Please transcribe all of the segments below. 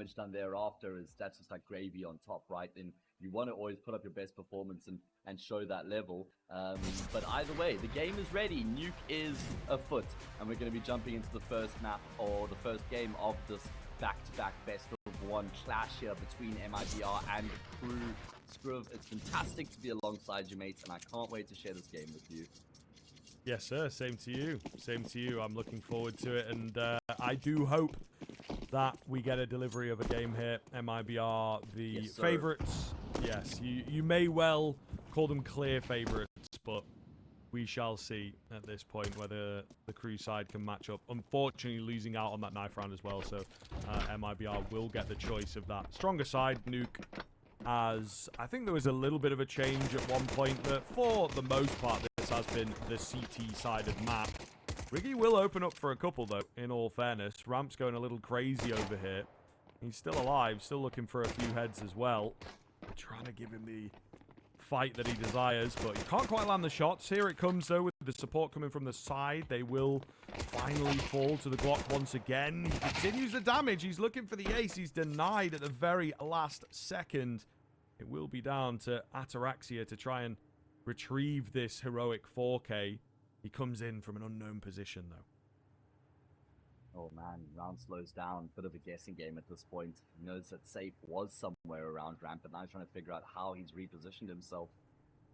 damage done thereafter, that's just like gravy on top, right? Then you want to always put up your best performance and show that level. But either way, the game is ready. Nuke is afoot, and we're going to be jumping into the first map, or the first game of this back-to-back best-of-1 clash here between MIBR and Crew. Scruv, it's fantastic to be alongside you, mates, and I can't wait to share this game with you. Yes, sir. Same to you. Same to you. I'm looking forward to it, and I do hope that we get a delivery of a game here. MIBR, the favourites. Yes, you may well call them clear favourites, but we shall see at this point whether the Crew side can match up. Unfortunately, losing out on that knife round as well, so MIBR will get the choice of that stronger side, Nuke. As I think there was a little bit of a change at one point, but for the most part, this has been the CT-sided map. Riggy will open up for a couple, though, in all fairness. Ramp's going a little crazy over here. He's still alive, still looking for a few heads as well. They're trying to give him the fight that he desires, but he can't quite land the shots. Here it comes, though, with the support coming from the side. They will finally fall to the Glock once again. He continues the damage. He's looking for the ace. He's denied at the very last second. It will be down to Ataraxia to try and retrieve this heroic 4K. He comes in from an unknown position, though. Oh man, Round slows down. Bit of a guessing game at this point. He knows that Safe was somewhere around Ramp, but now he's trying to figure out how he's repositioned himself.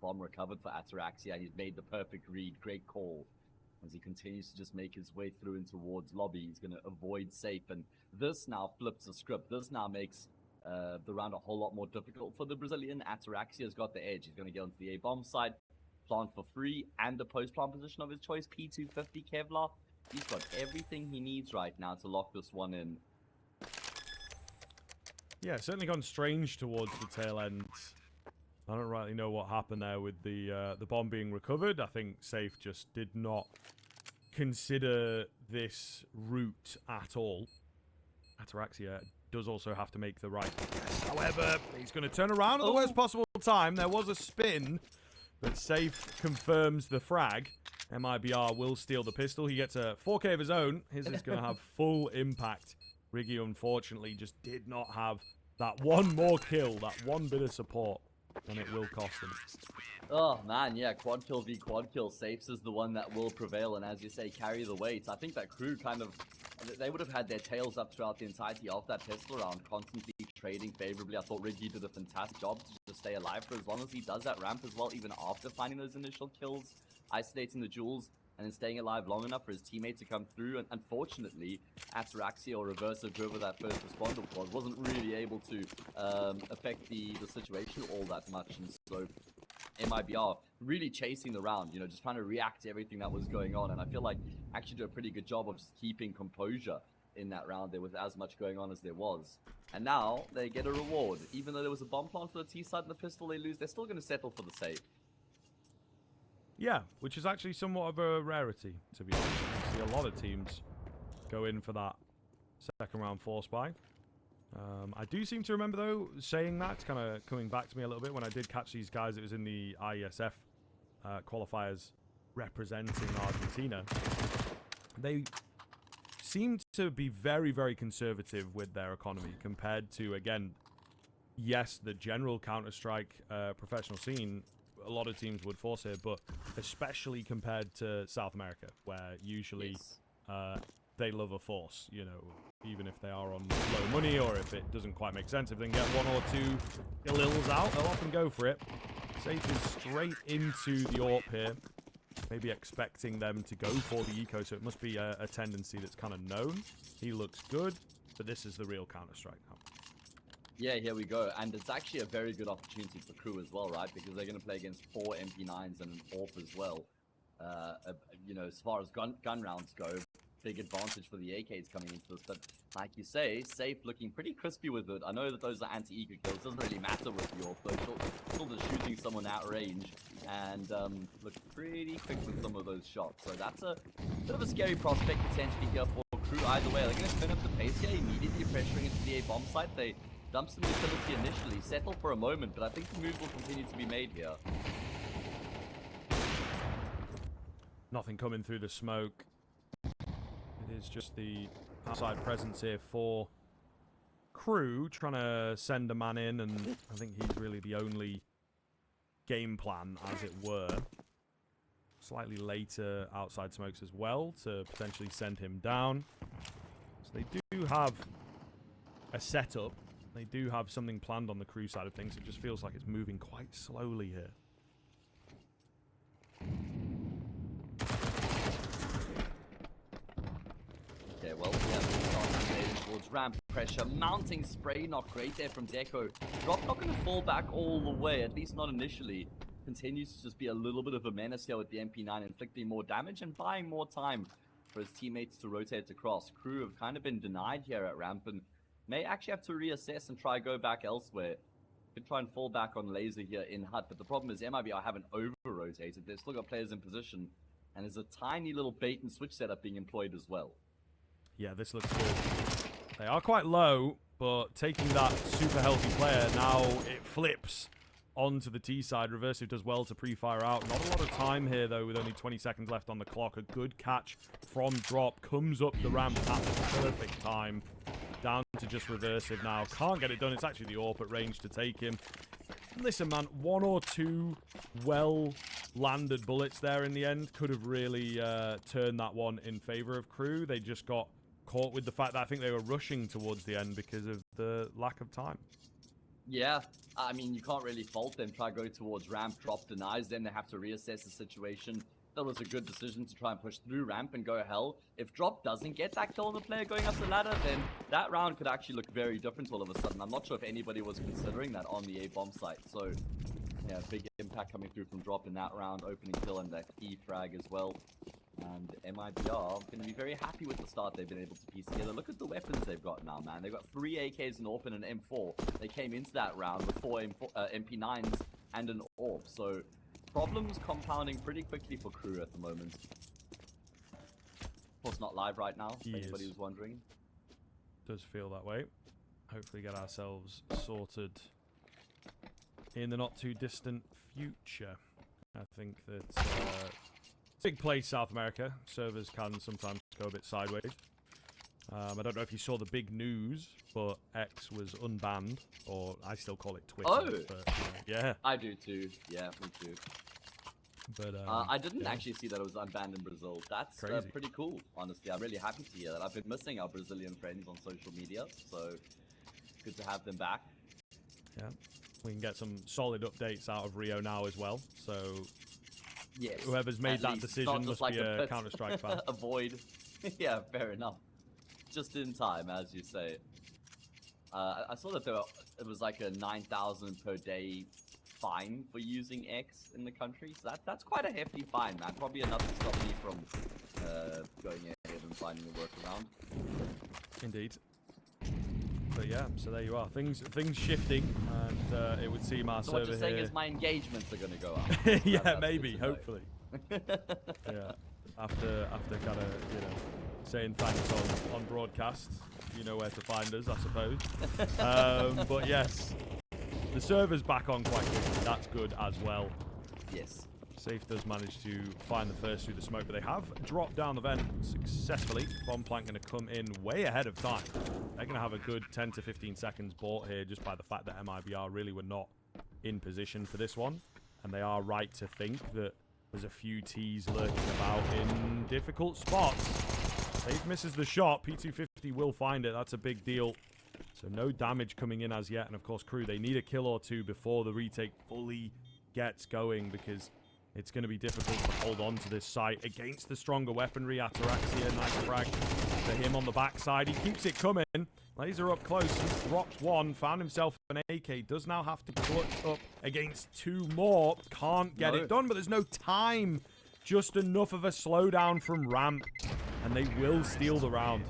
Bomb recovered for Ataraxia, and he's made the perfect read. Great call. As he continues to just make his way through and towards lobby, he's going to avoid Safe, and this now flips the script. This now makes the round a whole lot more difficult for the Brazilian. Ataraxia's got the edge. He's going to get onto the A-bomb side, plant for free, and the post-plant position of his choice, P250 Kevlar. He's got everything he needs right now to lock this one in. Yeah, certainly gone strange towards the tail end. I don't rightly know what happened there with the bomb being recovered. I think Safe just did not consider this route at all. Ataraxia does also have to make the right guess. However, he's going to turn around at the worst possible time. There was a spin, but Safe confirms the frag. MIBR will steal the pistol. He gets a 4K of his own. His is going to have full impact. Riggy, unfortunately, just did not have that one more kill, that one bit of support, and it will cost him. Oh man, yeah, quad kill v quad kill. Safes is the one that will prevail, and as you say, carry the weight. I think that Crew kind of, they would have had their tails up throughout the entirety of that pistol round, constantly trading favorably. I thought Riggy did a fantastic job to just stay alive for as long as he does that ramp as well, even after finding those initial kills, isolating the jewels, and then staying alive long enough for his teammate to come through. And unfortunately, Ataraxia, or Reversa, whoever that first responder was, wasn't really able to affect the situation all that much. And so MIBR really chasing the round, you know, just trying to react to everything that was going on. And I feel like actually do a pretty good job of just keeping composure in that round there with as much going on as there was. And now they get a reward. Even though there was a bomb plant for the T side and the pistol they lose, they're still going to settle for the save. Yeah, which is actually somewhat of a rarity, to be honest. You see a lot of teams go in for that second round force buy. I do seem to remember, though, saying that, kind of coming back to me a little bit. When I did catch these guys, it was in the IESF qualifiers representing Argentina. They seemed to be very, very conservative with their economy compared to, again, yes, the general Counter-Strike professional scene. A lot of teams would force it, but especially compared to South America, where usually they love a force, you know, even if they are on low money or if it doesn't quite make sense. If they can get one or two illils out, they'll often go for it. Safe is straight into the AWP here, maybe expecting them to go for the eco, so it must be a tendency that's kind of known. He looks good, but this is the real Counter-Strike now. Yeah, here we go. And it's actually a very good opportunity for Crew as well, right? Because they're going to play against 4 MP9s and an AWP as well. You know, as far as gun rounds go, big advantage for the AKs coming into this. But like you say, Safe looking pretty crispy with it. I know that those are anti-eco kills. Doesn't really matter with the AWP, though. Still just shooting someone at range. And look pretty quick with some of those shots. So that's a bit of a scary prospect potentially here for Crew. Either way, they're going to spin up the pace here, immediately pressuring into the A-bomb site. They dump some utility initially, settle for a moment, but I think the move will continue to be made here. Nothing coming through the smoke. It is just the outside presence here for Crew trying to send a man in, and I think he's really the only game plan, as it were. Slightly later outside smokes as well to potentially send him down. So they do have a setup. They do have something planned on the Crew side of things. It just feels like it's moving quite slowly here. Okay, well, yeah, towards ramp pressure. Mounting spray, not great there from Deco. Drop not going to fall back all the way, at least not initially. Continues to just be a little bit of a menace here with the MP9, inflicting more damage and buying more time for his teammates to rotate across. Crew have kind of been denied here at ramp and may actually have to reassess and try go back elsewhere. Could try and fall back on Laser here in Hut, but the problem is MIBR haven't over-rotated. They've still got players in position, and there's a tiny little bait and switch setup being employed as well. Yeah, this looks good. They are quite low, but taking that super healthy player, now it flips onto the T side. Reversive does well to pre-fire out. Not a lot of time here, though, with only 20 seconds left on the clock. A good catch from Drop. Comes up the ramp at the perfect time. Down to just Reversive now. Can't get it done. It's actually the AWP at range to take him. Listen, man, one or two well-landed bullets there in the end could have really turned that one in favor of Crew. They just got caught with the fact that I think they were rushing towards the end because of the lack of time. Yeah, I mean, you can't really fault them. Try go towards ramp, Drop denies them. They have to reassess the situation. That was a good decision to try and push through ramp and go hell. If Drop doesn't get that kill on the player going up the ladder, then that round could actually look very different all of a sudden. I'm not sure if anybody was considering that on the A-bomb site. So, yeah, big impact coming through from Drop in that round. Opening kill and that key frag as well. And MIBR going to be very happy with the start they've been able to piece together. Look at the weapons they've got now, man. They've got 3 AKs, an AWP, and an M4. They came into that round with 4 MP9s and an AWP. So, problems compounding pretty quickly for Crew at the moment. Of course, not live right now, if anybody was wondering. Does feel that way. Hopefully get ourselves sorted in the not too distant future. I think that big place, South America. Servers can sometimes go a bit sideways. I don't know if you saw the big news, but X was unbanned, or I still call it Twitter. Oh! But, yeah. I do too. Yeah, me too. But I didn't actually see that it was unbanned in Brazil. That's pretty cool, honestly. I'm really happy to hear that. I've been missing our Brazilian friends on social media, so good to have them back. Yeah, we can get some solid updates out of Rio now as well. So yes, whoever's made that decision must be a Counter-Strike fan. Avoid. Yeah, fair enough. Just in time, as you say. I saw that it was like a 9,000 per day fine for using X in the country, so that's quite a hefty fine, man. Probably enough to stop me from going ahead and finding a workaround. Indeed. But yeah, so there you are. Things shifting, and it would seem our server what you're saying here... is my engagements are going to go up. Yeah, maybe, hopefully. Yeah, after kind of, you know, saying thanks on broadcast, you know where to find us, I suppose. But yes, the server's back on quite quickly. That's good as well. Yes. Safe does manage to find the first through the smoke, but they have dropped down the vent successfully. Bomb plant going to come in way ahead of time. They're going to have a good 10 to 15 seconds bought here just by the fact that MIBR really were not in position for this one. And they are right to think that there's a few Ts lurking about in difficult spots. Safe misses the shot. P250 will find it. That's a big deal. So no damage coming in as yet. And of course, Crew, they need a kill or two before the retake fully gets going, because it's going to be difficult to hold on to this site against the stronger weaponry. Ataraxia, nice frag for him on the backside. He keeps it coming. Laser up close. He's dropped one. Found himself an AK. Does now have to clutch up against two more. Can't get it done, but there's no time. Just enough of a slowdown from ramp, and they will steal the round.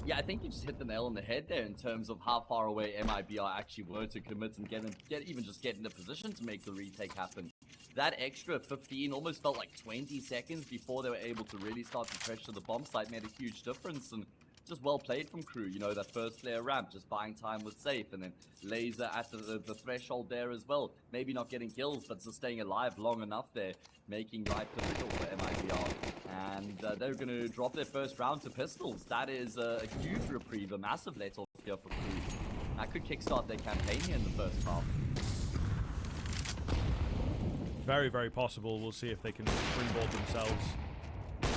Yeah, I think you just hit the nail on the head there in terms of how far away MIBR actually were to commit and even just get in a position to make the retake happen. That extra 15 almost felt like 20 seconds before they were able to really start to pressure the bomb site made a huge difference, and just well played from Crew. You know, that first player ramp, just buying time with Safe, and then Laser at the threshold there as well. Maybe not getting kills, but still staying alive long enough there, making life difficult for MIBR. And they're going to drop their first round to pistols. That is a huge reprieve, a massive let-off here for Crew. That could kickstart their campaign here in the first half. Very, very possible. We'll see if they can springboard themselves.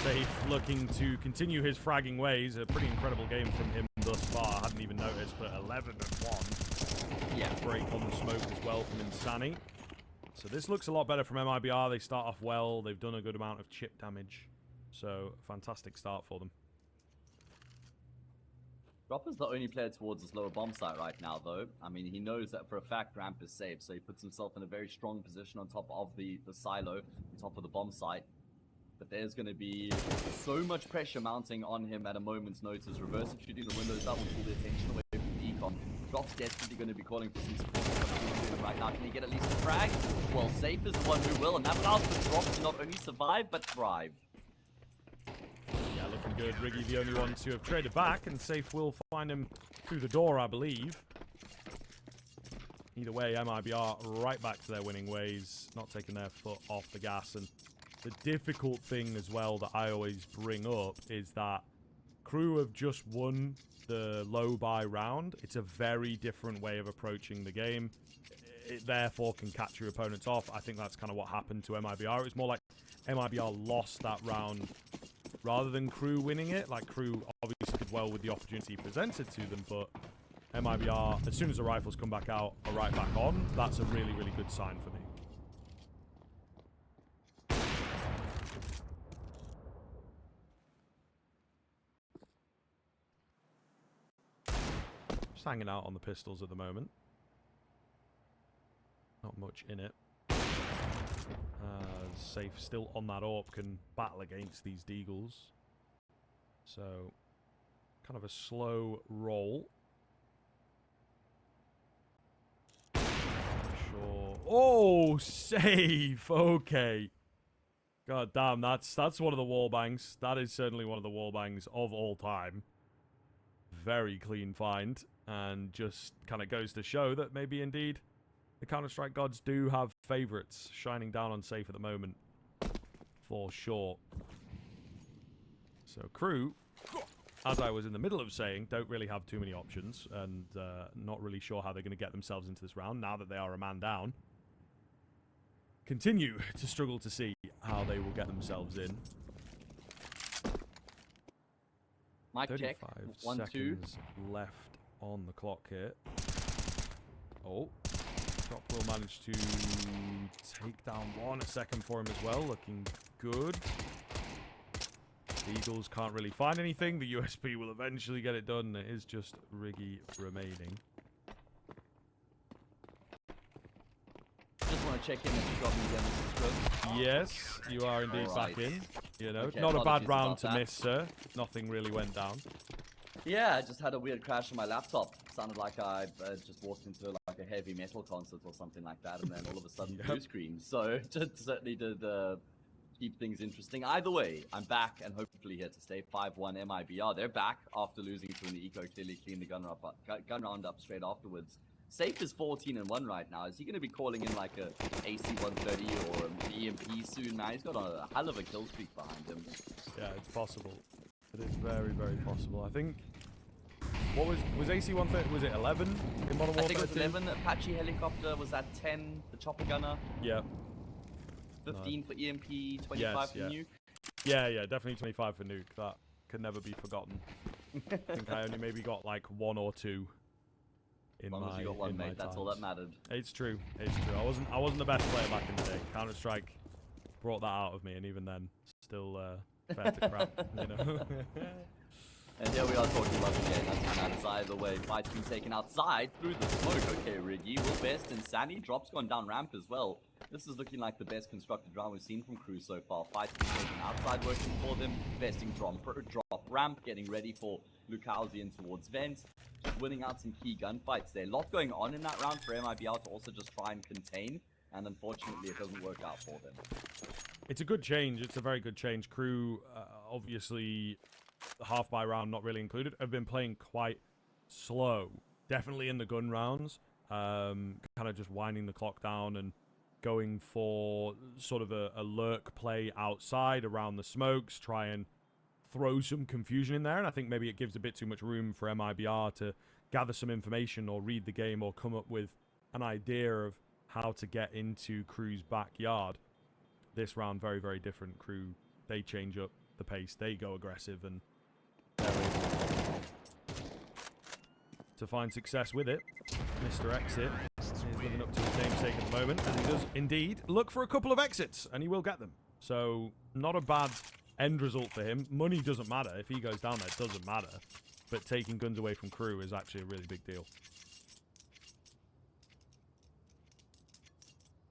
Safe looking to continue his fragging ways. A pretty incredible game from him thus far. I hadn't even noticed, but 11-1. Yeah. Break on the smoke as well from Insani. So this looks a lot better from MIBR. They start off well. They've done a good amount of chip damage. So, fantastic start for them. Dropper's the only player towards this lower bomb site right now, though. I mean, he knows that for a fact Ramp is safe, so he puts himself in a very strong position on top of the silo, on top of the bomb site. But there's going to be so much pressure mounting on him at a moment's notice. Reversing shooting the windows up will pull the attention away from the econ. Drop's desperately going to be calling for some support. Right now, can he get at least a frag? Well, Safe is the one who will, and that allows the Drop to not only survive, but thrive. Yeah, looking good. Riggy the only one to have traded back, and Safe will find him through the door, I believe. Either way, MIBR right back to their winning ways, not taking their foot off the gas. And the difficult thing as well that I always bring up is that Crew have just won the low buy round. It's a very different way of approaching the game. It therefore can catch your opponents off. I think that's kind of what happened to MIBR. It was more like MIBR lost that round rather than Crew winning it. Like, Crew obviously did well with the opportunity presented to them, but MIBR, as soon as the rifles come back out or right back on, that's a really, really good sign for me. Just hanging out on the pistols at the moment. Not much in it. Safe still on that AWP, can battle against these Deagles. So, kind of a slow roll. Sure. Oh, Safe! Okay. God damn, that's one of the wall bangs. That is certainly one of the wall bangs of all time. Very clean find. And just kind of goes to show that maybe indeed the Counter-Strike gods do have favorites shining down on Safe at the moment, for sure. So Crew, as I was in the middle of saying, don't really have too many options, and not really sure how they're going to get themselves into this round now that they are a man down. Continue to struggle to see how they will get themselves in. Mic check. 1, 2 seconds left on the clock here. Oh. Drop will manage to take down one. A second for him as well. Looking good. The Eagles can't really find anything. The USP will eventually get it done. It is just Riggy remaining. Just want to check in that you got me again, Mr. Scrub. Yes, you are indeed Right. back in. You know, Okay, not a bad apologies round about to that. miss, sir. Nothing really went down. Yeah, I just had a weird crash on my laptop. Sounded like I just walked into like a heavy metal concert or something like that, and then all of a sudden blue screen. So it certainly did keep things interesting. Either way, I'm back and hopefully here to stay. 5-1 MIBR. They're back after losing to an eco. Clearly cleaned the gun round up straight afterwards. Safe is 14-1 right now. Is he going to be calling in like a AC-130 or an EMP soon? Now he's got a hell of a kill streak behind him. Yeah, it's possible. It is very, very possible. I think. What was AC-130? Was it 11 in Modern Warfare? I think it was 2? 11. Apache helicopter was at 10. The chopper gunner. Yeah. 15 for EMP. 25 Yes, for yeah. Nuke. Yeah, definitely 25 for Nuke. That can never be forgotten. I think I only maybe got like 1 or 2 in As long my as you got one, in my mate. That's all that times. mattered. It's true. It's true. I wasn't the best player back in the day. Counter-Strike brought that out of me, and even then, still fair to crap. You know. And here we are talking about the game. That's bananas either way. Fight's been taken outside through the smoke. Okay, Riggy will best, and Sandy Drop's gone down ramp as well. This is looking like the best constructed round we've seen from Crew so far. Fight's been taken outside, working for them. Besting drop ramp, getting ready for Lukowski towards vent. Just winning out some key gunfights there. A lot going on in that round for MIBR to also just try and contain, and unfortunately it doesn't work out for them. It's a good change. It's a very good change. Crew, obviously, half by round not really included, have been playing quite slow. Definitely in the gun rounds. Kind of just winding the clock down and going for sort of a lurk play outside around the smokes, try and throw some confusion in there. And I think maybe it gives a bit too much room for MIBR to gather some information or read the game or come up with an idea of how to get into Crew's backyard. This round, very, very different. Crew, they change up the pace. They go aggressive, and they're able to find success with it. Mr. Exit is living up to his namesake at the moment, and he does indeed look for a couple of exits, and he will get them. So, not a bad end result for him. Money doesn't matter. If he goes down there, it doesn't matter. But taking guns away from Crew is actually a really big deal.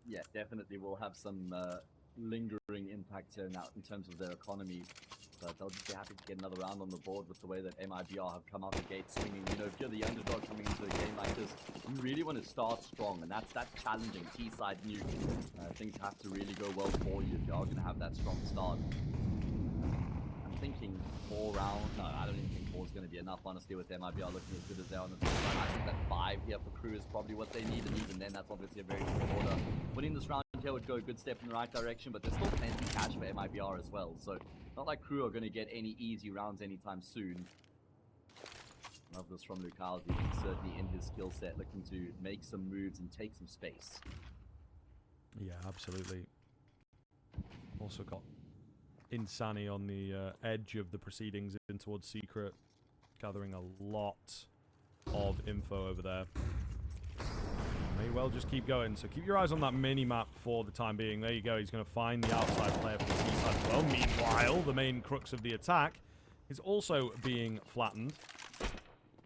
Yeah, definitely will have some lingering impact here now in terms of their economy. But they'll just be happy to get another round on the board with the way that MIBR have come out the gate swinging. You know, if you're the underdog coming into a game like this, you really want to start strong, and that's challenging. T-side Nuke. Things have to really go well for you if you are going to have that strong start. I'm thinking 4 rounds. No, I don't even think 4 is going to be enough, honestly, with MIBR looking as good as they are on the T-side. I think that 5 here for Crew is probably what they need, and even then, that's obviously a very short order. Winning this round here would go a good step in the right direction, but there's still plenty of cash for MIBR as well, so not like Crew are going to get any easy rounds anytime soon. Love this from Lucazi. He's certainly in his skill set, looking to make some moves and take some space. Yeah, absolutely. Also got Insani on the edge of the proceedings in towards Secret, gathering a lot of info over there. May well just keep going, so keep your eyes on that mini-map for the time being. There you go, he's going to find the outside player for the T-side as well. Meanwhile, the main crux of the attack is also being flattened.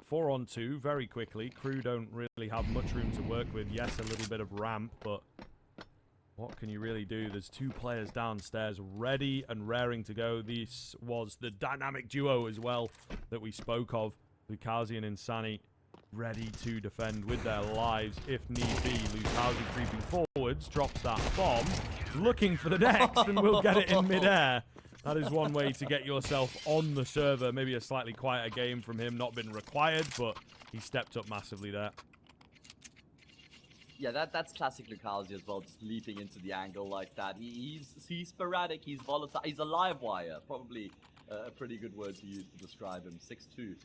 4 on 2, very quickly. Crew don't really have much room to work with. Yes, a little bit of ramp, but what can you really do? There's 2 players downstairs ready and raring to go. This was the dynamic duo as well that we spoke of. Lucazi and Insani ready to defend with their lives if need be. Lucazi creeping forwards, drops that bomb, looking for the next, and will get it in midair. That is one way to get yourself on the server. Maybe a slightly quieter game from him, not been required, but he stepped up massively there. Yeah, that's classic Lucazi as well, just leaping into the angle like that. He's sporadic, he's volatile, he's a live wire, probably a pretty good word to use to describe him. 6'2".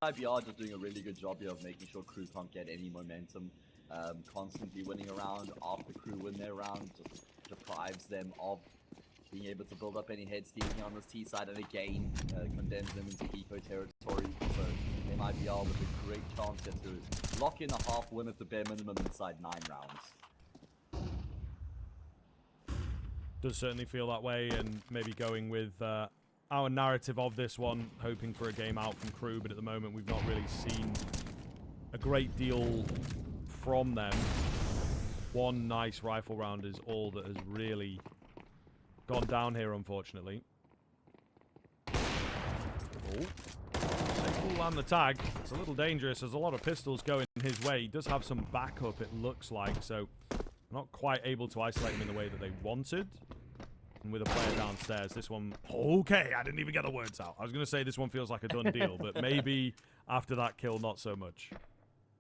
MIBR just doing a really good job here of making sure Crew can't get any momentum. Constantly winning around after Crew win their round, just deprives them of being able to build up any head stealing on this T side, and again condemns them into eco territory. So MIBR with a great chance here to lock in a half win at the bare minimum inside 9 rounds. Does certainly feel that way, and maybe going with our narrative of this one, hoping for a game out from Crew, but at the moment we've not really seen a great deal from them. One nice rifle round is all that has really gone down here, unfortunately. Oh. Will land the tag. It's a little dangerous. There's a lot of pistols going his way. He does have some backup, it looks like, so not quite able to isolate him in the way that they wanted. And with a player downstairs, this one... Okay, I didn't even get the words out. I was going to say this one feels like a done deal, but maybe after that kill, not so much.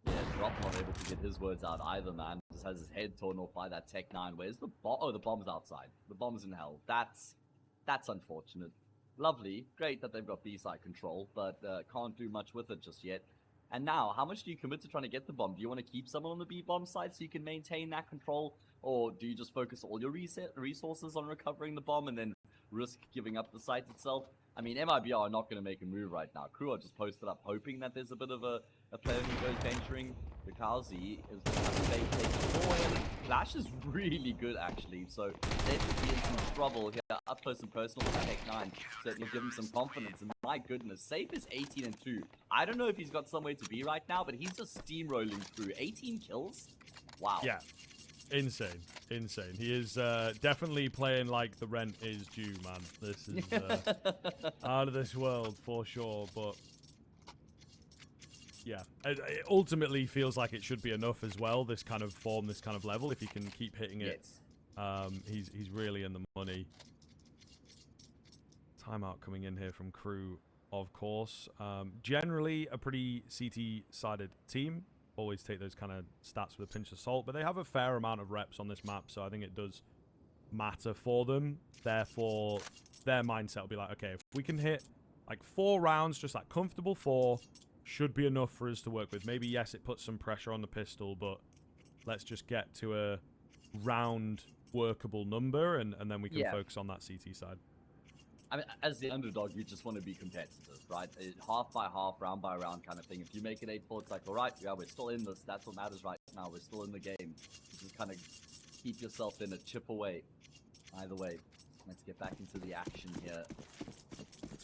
Yeah, Drop not able to get his words out either, man. Just has his head torn off by that Tech 9. Where's the bomb? Oh, the bomb's outside. The bomb's in hell. That's unfortunate. Lovely. Great that they've got B-side control, but can't do much with it just yet. And now, how much do you commit to trying to get the bomb? Do you want to keep someone on the B-bomb side so you can maintain that control? Or do you just focus all your resources on recovering the bomb and then risk giving up the site itself? I mean, MIBR are not going to make a move right now. Crew are just posted up hoping that there's a bit of a player who goes venturing. Lucazi is going to have to take for him. Flash is really good, actually. So they could be in some trouble here. Up close and personal with Tech 9. Certainly give him some confidence. And my goodness, Safe is 18-2. I don't know if he's got somewhere to be right now, but he's just steamrolling through. 18 kills? Wow. Yeah. Insane. Insane. He is definitely playing like the rent is due, man. This is out of this world for sure, but yeah. It ultimately feels like it should be enough as well, this kind of form, this kind of level. If he can keep hitting it, he's really in the money. Timeout coming in here from Crew, of course. Generally a pretty CT-sided team. Always take those kind of stats with a pinch of salt, but they have a fair amount of reps on this map, so I think it does matter for them. Therefore, their mindset will be like, okay, if we can hit like 4 rounds, just like comfortable 4, should be enough for us to work with. Maybe, yes, it puts some pressure on the pistol, but let's just get to a round workable number, and then we can focus on that CT side. I mean, as the underdog, you just want to be competitive, right? Half by half, round by round kind of thing. If you make it 8-4, it's like, all right, yeah, we're still in this. That's what matters right now. We're still in the game. Just kind of keep yourself in a chip away. Either way, let's get back into the action here.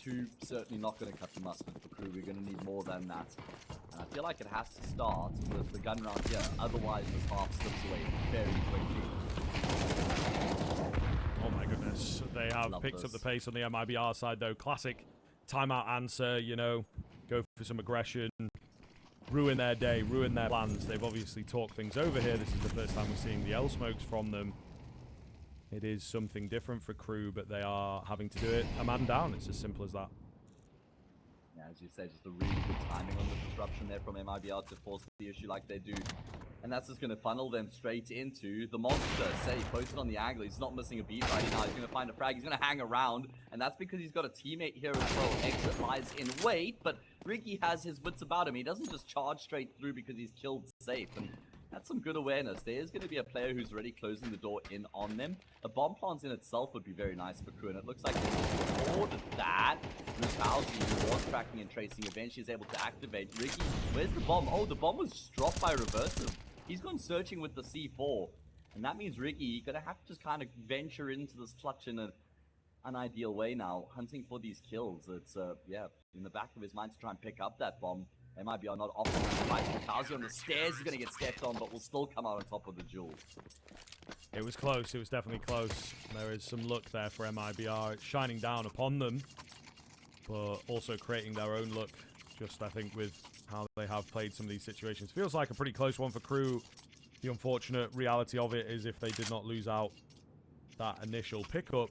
2 certainly not going to cut the mustard for Crew. We're going to need more than that. And I feel like it has to start with the gun round here. Otherwise, this half slips away very quickly. Oh my goodness. They have picked up the pace on the MIBR side, though. Classic timeout answer, you know, go for some aggression, ruin their day, ruin their plans. They've obviously talked things over here. This is the first time we're seeing the L smokes from them. It is something different for Crew, but they are having to do it a man down. It's as simple as that. Yeah, as you said, just a really good timing on the disruption there from MIBR to force the issue like they do. And that's just going to funnel them straight into the monster. Say, posted on the angle. He's not missing a beat right now. He's going to find a frag. He's going to hang around. And that's because he's got a teammate here as well. Exit lies in wait, but Ricky has his wits about him. He doesn't just charge straight through because he's killed safe. And that's some good awareness. There is going to be a player who's already closing the door in on them. A bomb plant in itself would be very nice for Crew, and it looks like they ordered that. Nuke who was tracking and tracing, eventually is able to activate. Ricky, where's the bomb? Oh, the bomb was just dropped by Reversive. He's gone searching with the C4, and that means Ricky gonna have to just kind of venture into this clutch in an ideal way now, hunting for these kills. It's yeah, in the back of his mind to try and pick up that bomb. MIBR not offering the fight. Lucazi on the stairs is gonna get stepped on, but will still come out on top of the duel. It was close. It was definitely close. There is some luck there for MIBR. It's shining down upon them, but also creating their own luck. Just, I think, with how they have played some of these situations. Feels like a pretty close one for Crew. The unfortunate reality of it is if they did not lose out that initial pickup,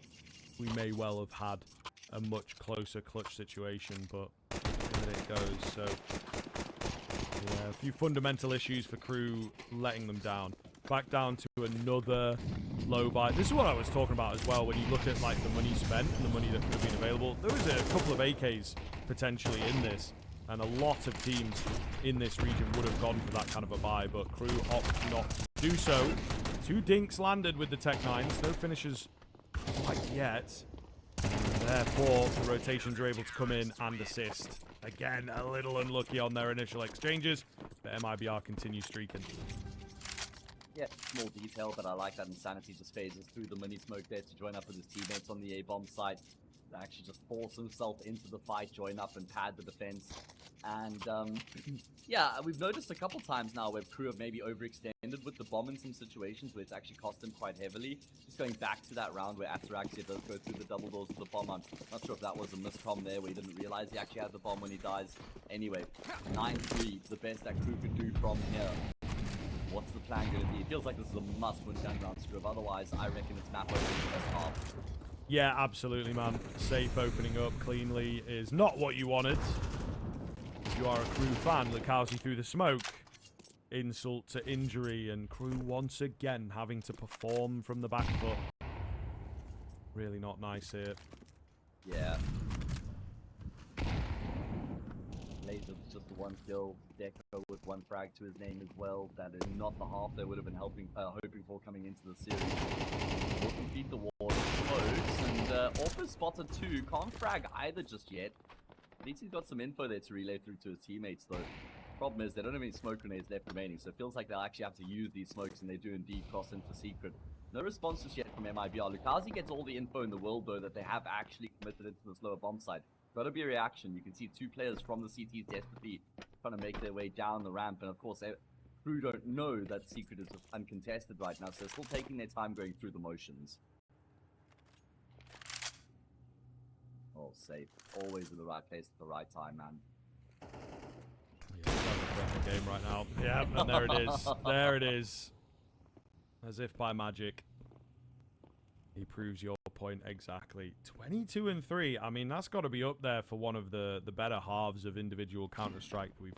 we may well have had a much closer clutch situation, but there it goes. So, yeah, a few fundamental issues for Crew letting them down. Back down to another low buy. This is what I was talking about as well. When you look at like the money spent and the money that could have been available, there was a couple of AKs potentially in this, and a lot of teams in this region would have gone for that kind of a buy, but Crew opt not to do so. 2 dinks landed with the Tech 9s. No finishes quite yet. And therefore, the rotations are able to come in and assist. Again, a little unlucky on their initial exchanges, but MIBR continue streaking. Yeah, small detail, but I like that Insanity just phases through the mini smoke there to join up with his teammates on the A-bomb site. Actually just force himself into the fight, join up and pad the defense. And yeah, we've noticed a couple times now where Crew have maybe overextended with the bomb in some situations where it's actually cost them quite heavily. Just going back to that round where Ataraxia does go through the double doors with the bomb. I'm not sure if that was a miscom there where he didn't realize he actually had the bomb when he dies. Anyway, 9-3, the best that Crew could do from here. What's the plan going to be? It feels like this is a must-win gun round, Scrub. Otherwise, I reckon it's map over in the first half. Yeah, absolutely, man. Safe opening up cleanly is not what you wanted. If you are a Crew fan, Lucazi through the smoke. Insult to injury, and Crew once again having to perform from the back foot. Really not nice here. Yeah. Laser's just the 1 kill. Deco with 1 frag to his name as well. That is not the half they would have been hoping for coming into the series. Will complete the wall of smokes, and Orpha spotted 2. Can't frag either just yet. At least he's got some info there to relay through to his teammates though. Problem is they don't have any smoke grenades left remaining, so it feels like they'll actually have to use these smokes, and they do indeed cross into secret. No response just yet from MIBR. Lucazi gets all the info in the world though that they have actually committed into this lower bomb site. Gotta be a reaction. You can see 2 players from the CTs desperately trying to make their way down the ramp, and of course Crew don't know that secret is uncontested right now, so they're still taking their time going through the motions. Oh, safe. Always in the right place at the right time, man. Yeah, that's a game right now. Yeah, and there it is. There it is. As if by magic. He proves your point exactly. 22-3. I mean, that's got to be up there for one of the better halves of individual Counter-Strike that we've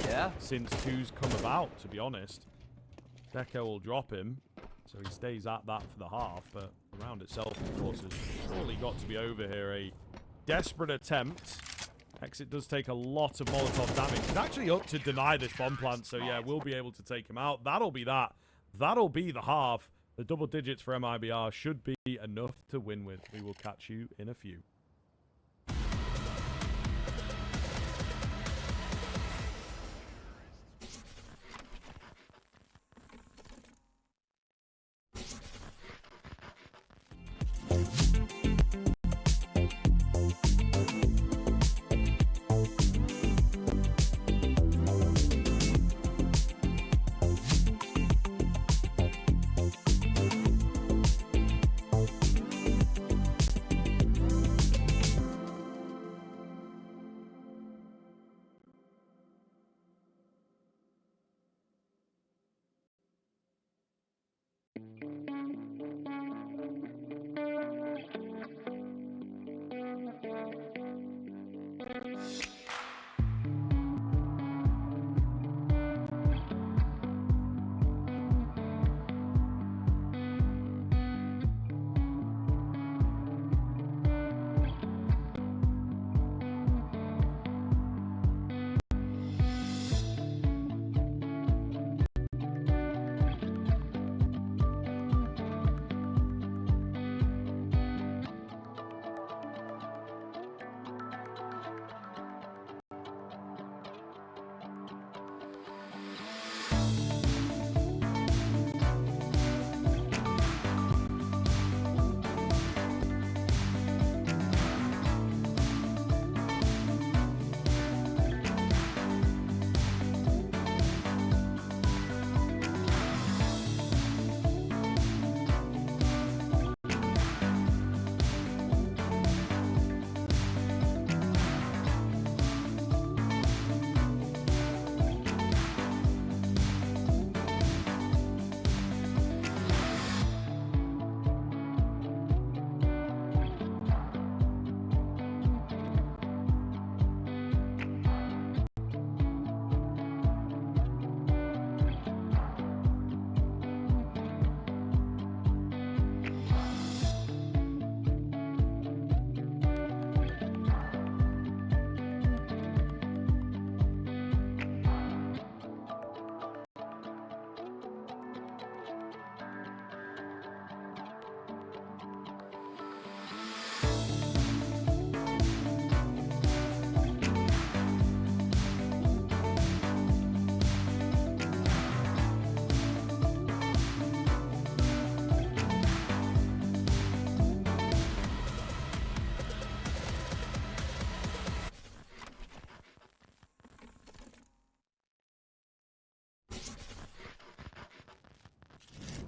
had since 2's come about, to be honest. Deco will drop him, so he stays at that for the half, but the round itself, of course, has surely got to be over here. A desperate attempt. Exit does take a lot of Molotov damage. He's actually up to deny this bomb plant, so yeah, we'll be able to take him out. That'll be that. That'll be the half. The double digits for MIBR should be enough to win with. We will catch you in a few.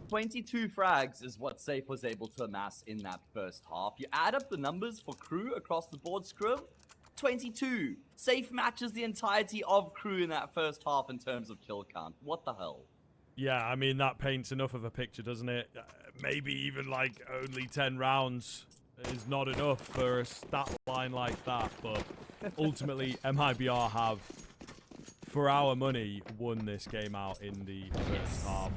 "22 frags is what Safe was able to amass in that first half. You add up the numbers for Crew across the board, Scrub, 22. Safe matches the entirety of Crew in that first half in terms of kill count. What the hell? Yeah, I mean, that paints enough of a picture, doesn't it? Maybe even, like, only 10 rounds is not enough for a stat line like that, but ultimately, MIBR have, for our money, won this game out in the first half.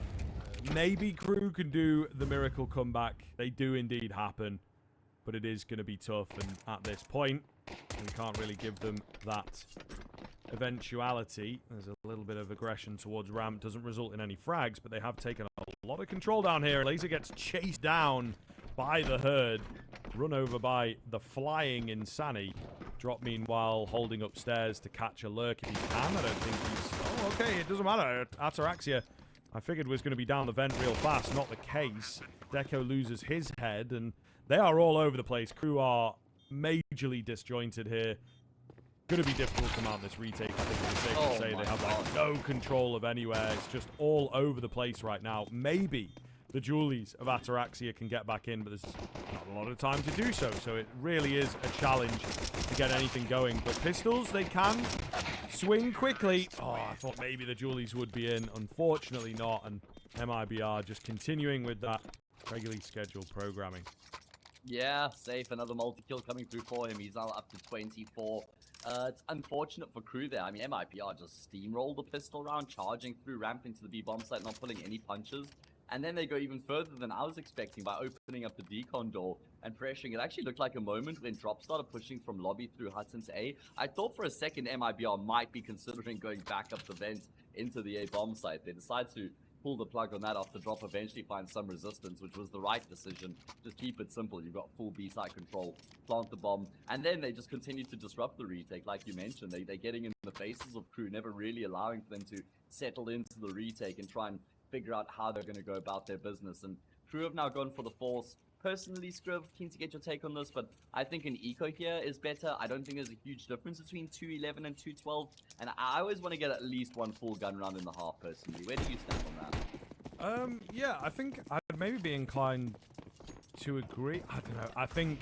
Maybe Crew can do the miracle comeback. They do indeed happen, but it is going to be tough, and at this point, we can't really give them that eventuality. There's a little bit of aggression towards ramp. Doesn't result in any frags, but they have taken a lot of control down here. Laser gets chased down by the herd, run over by the flying Insani. Drop, meanwhile, holding upstairs to catch a lurk if he can. I don't think he's... Oh, okay, it doesn't matter. Ataraxia, I figured was going to be down the vent real fast. Not the case. Deco loses his head, and they are all over the place. Crew are majorly disjointed here. Going to be difficult to mount this retake. I think it's safe to say they have like no control of anywhere. It's just all over the place right now. Maybe the Julies of Ataraxia can get back in, but there's not a lot of time to do so. So it really is a challenge to get anything going. But pistols, they can swing quickly. Oh, I thought maybe the Julies would be in. Unfortunately not. And MIBR just continuing with that regularly scheduled programming. Yeah, Safe. Another multi-kill coming through for him. He's now up to 24. It's unfortunate for Crew there. I mean, MIBR just steamrolled the pistol round, charging through ramp into the B-bomb site, not pulling any punches. And then they go even further than I was expecting by opening up the decon door and pressuring. It actually looked like a moment when Drop started pushing from lobby through Hudson to A. I thought for a second MIBR might be considering going back up the vent into the A bomb site. They decide to pull the plug on that after Drop eventually finds some resistance, which was the right decision. Just keep it simple. You've got full B site control, plant the bomb, and then they just continue to disrupt the retake. Like you mentioned, they're getting in the faces of Crew, never really allowing them to settle into the retake and try and figure out how they're going to go about their business. And Crew have now gone for the force. Personally, Scriv, keen to get your take on this, but I think an eco here is better. I don't think there's a huge difference between 211 and 212, and I always want to get at least one full gun round in the half, personally. Where do you stand on that? Yeah, I think I'd maybe be inclined to agree. I don't know. I think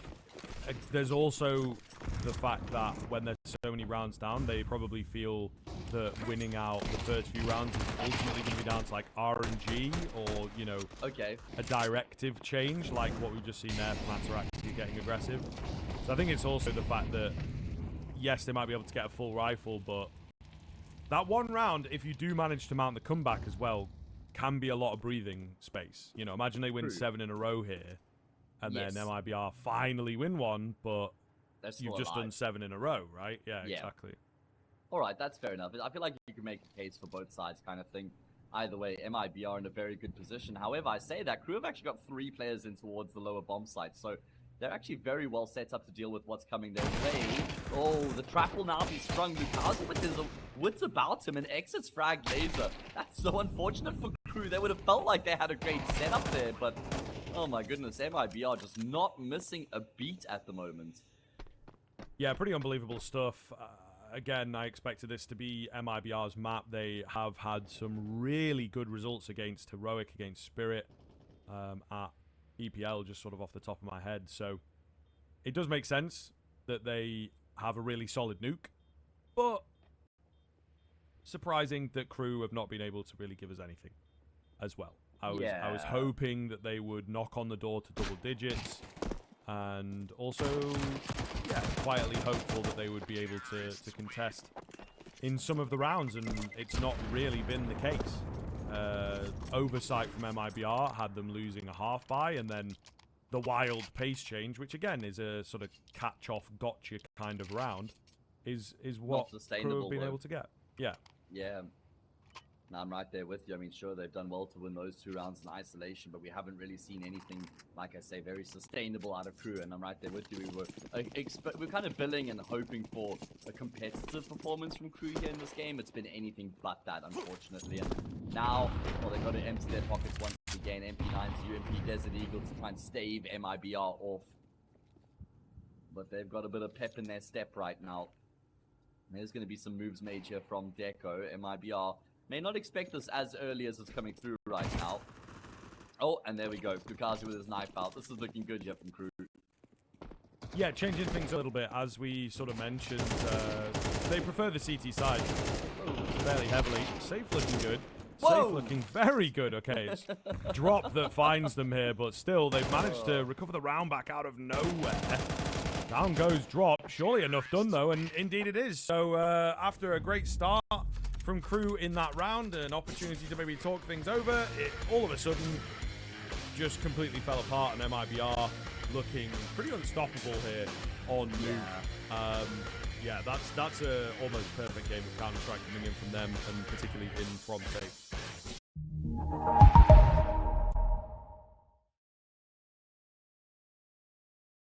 there's also the fact that when there's so many rounds down, they probably feel that winning out the first few rounds is ultimately going to be down to like RNG or, you know, a directive change like what we've just seen there from Ataraxia getting aggressive. So I think it's also the fact that, yes, they might be able to get a full rifle, but that one round, if you do manage to mount the comeback as well, can be a lot of breathing space. You know, imagine they win 7 in a row here, and then MIBR finally win one, but you've just done 7 in a row, right? Yeah, exactly. All right, that's fair enough. I feel like you can make a case for both sides kind of thing. Either way, MIBR in a very good position. However, I say that Crew have actually got 3 players in towards the lower bomb site, so they're actually very well set up to deal with what's coming their way. Oh, the trap will now be sprung. Lukazu with his wits about him and exits frag laser. That's so unfortunate for Crew. They would have felt like they had a great setup there, but oh my goodness, MIBR just not missing a beat at the moment. Yeah, pretty unbelievable stuff. Again, I expected this to be MIBR's map. They have had some really good results against Heroic, against Spirit at EPL, just sort of off the top of my head. So it does make sense that they have a really solid nuke, but surprising that Crew have not been able to really give us anything as well. I was hoping that they would knock on the door to double digits, and also, yeah, quietly hopeful that they would be able to contest in some of the rounds, and it's not really been the case. Oversight from MIBR had them losing a half buy, and then the wild pace change, which again is a sort of catch-off gotcha kind of round, is what Crew have been able to get. Yeah. Yeah. No, I'm right there with you. I mean, sure, they've done well to win those 2 rounds in isolation, but we haven't really seen anything, like I say, very sustainable out of Crew, and I'm right there with you. We're kind of billing and hoping for a competitive performance from Crew here in this game. It's been anything but that, unfortunately. And now, well, they've got to empty their pockets once again. MP9's UMP Desert Eagle to try and stave MIBR off. But they've got a bit of pep in their step right now. There's going to be some moves made here from Deco. MIBR may not expect this as early as it's coming through right now. Oh, and there we go. Lukazu with his knife out. This is looking good here from Crew. Yeah, changing things a little bit. As we sort of mentioned, they prefer the CT side fairly heavily. Safe looking good. Safe looking very good. Okay, it's Drop that finds them here, but still, they've managed to recover the round back out of nowhere. Down goes Drop. Surely enough done, though, and indeed it is. So after a great start from Crew in that round, an opportunity to maybe talk things over, it all of a sudden just completely fell apart, and MIBR looking pretty unstoppable here on Nuke. Yeah, that's a almost perfect game of Counter-Strike coming in from them, and particularly in from Safe.